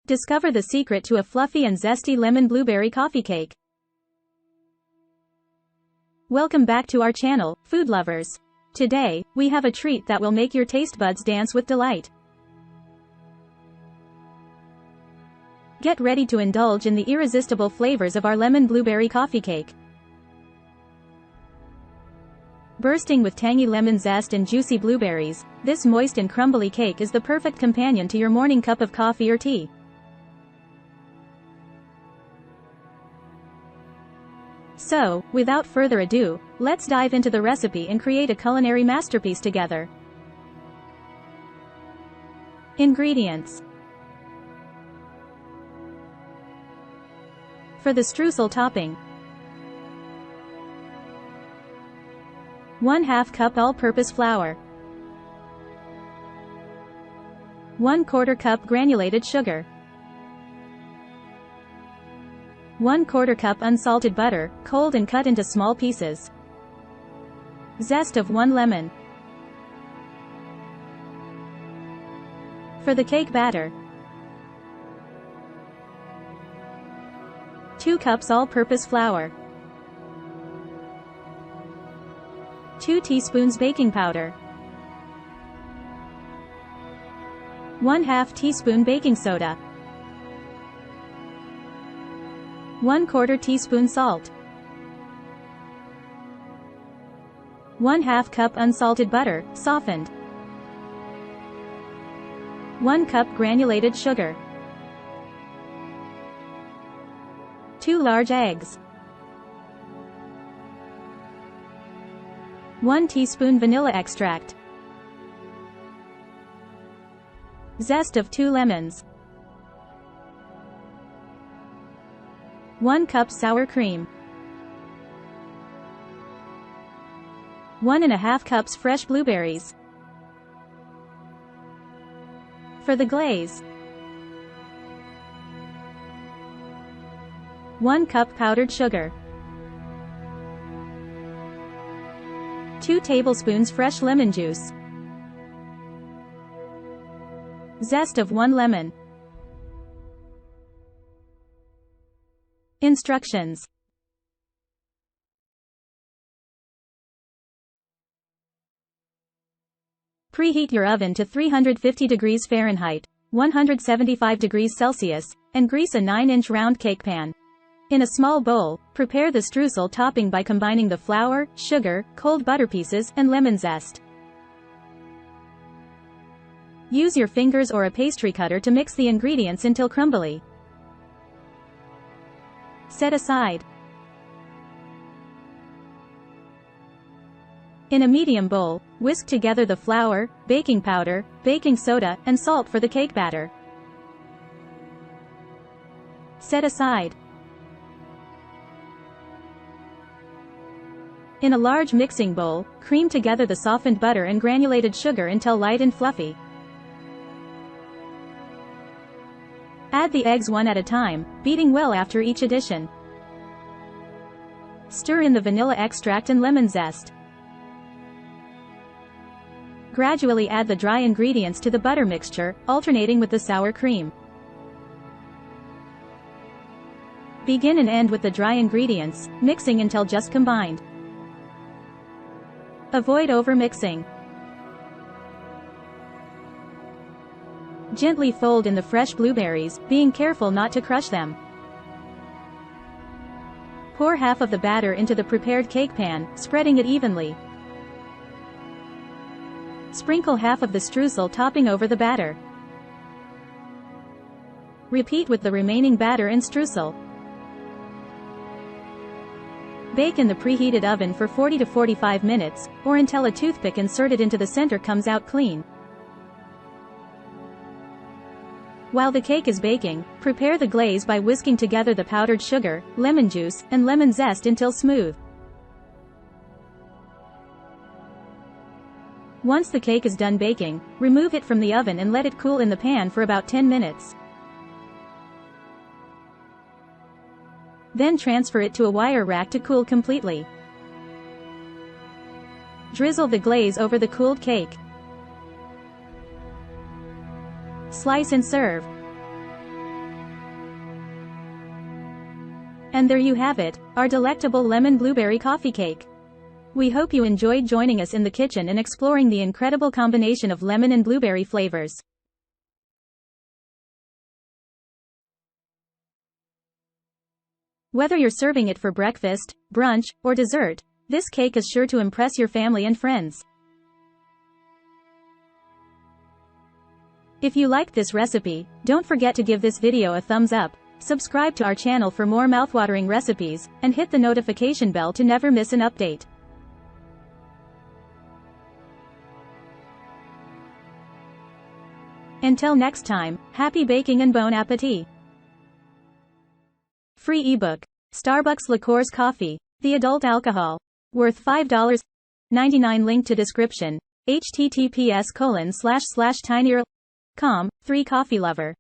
Discover the secret to a fluffy and zesty lemon blueberry coffee cake. Welcome back to our channel, food lovers. Today, we have a treat that will make your taste buds dance with delight. Get ready to indulge in the irresistible flavors of our lemon blueberry coffee cake. Bursting with tangy lemon zest and juicy blueberries, this moist and crumbly cake is the perfect companion to your morning cup of coffee or tea. So, without further ado, let's dive into the recipe and create a culinary masterpiece together. Ingredients. For the streusel topping, 1/2 cup all-purpose flour, 1/4 cup granulated sugar, 1/4 cup unsalted butter, cold and cut into small pieces, zest of 1 lemon. For the cake batter, 2 cups all-purpose flour, 2 teaspoons baking powder, 1/2 teaspoon baking soda, 1/4 teaspoon salt, 1/2 cup unsalted butter, softened, 1 cup granulated sugar, 2 large eggs, 1 teaspoon vanilla extract, zest of 2 lemons, 1 cup sour cream, 1½ cups fresh blueberries. For the glaze, 1 cup powdered sugar, 2 tablespoons fresh lemon juice, zest of 1 lemon. Instructions. Preheat your oven to 350 degrees Fahrenheit, 175 degrees Celsius, and grease a 9-inch round cake pan. In a small bowl, prepare the streusel topping by combining the flour, sugar, cold butter pieces, and lemon zest. Use your fingers or a pastry cutter to mix the ingredients until crumbly. Set aside. In a medium bowl, whisk together the flour, baking powder, baking soda, and salt for the cake batter. Set aside. In a large mixing bowl, cream together the softened butter and granulated sugar until light and fluffy. Add the eggs one at a time, beating well after each addition. Stir in the vanilla extract and lemon zest. Gradually add the dry ingredients to the butter mixture, alternating with the sour cream. Begin and end with the dry ingredients, mixing until just combined. Avoid overmixing. Gently fold in the fresh blueberries, being careful not to crush them. Pour half of the batter into the prepared cake pan, spreading it evenly. Sprinkle half of the streusel topping over the batter. Repeat with the remaining batter and streusel. Bake in the preheated oven for 40 to 45 minutes, or until a toothpick inserted into the center comes out clean. While the cake is baking, prepare the glaze by whisking together the powdered sugar, lemon juice, and lemon zest until smooth. Once the cake is done baking, remove it from the oven and let it cool in the pan for about 10 minutes. Then transfer it to a wire rack to cool completely. Drizzle the glaze over the cooled cake. Slice and serve. And there you have it, our delectable lemon blueberry coffee cake. We hope you enjoyed joining us in the kitchen and exploring the incredible combination of lemon and blueberry flavors. Whether you're serving it for breakfast, brunch, or dessert, this cake is sure to impress your family and friends. If you liked this recipe, don't forget to give this video a thumbs up, subscribe to our channel for more mouthwatering recipes, and hit the notification bell to never miss an update. Until next time, happy baking and bon appetit! Free ebook. Starbucks Liqueurs Coffee. The adult alcohol. Worth $5.99. Link to description. https://tinyurl.com. 3 Coffee Lover.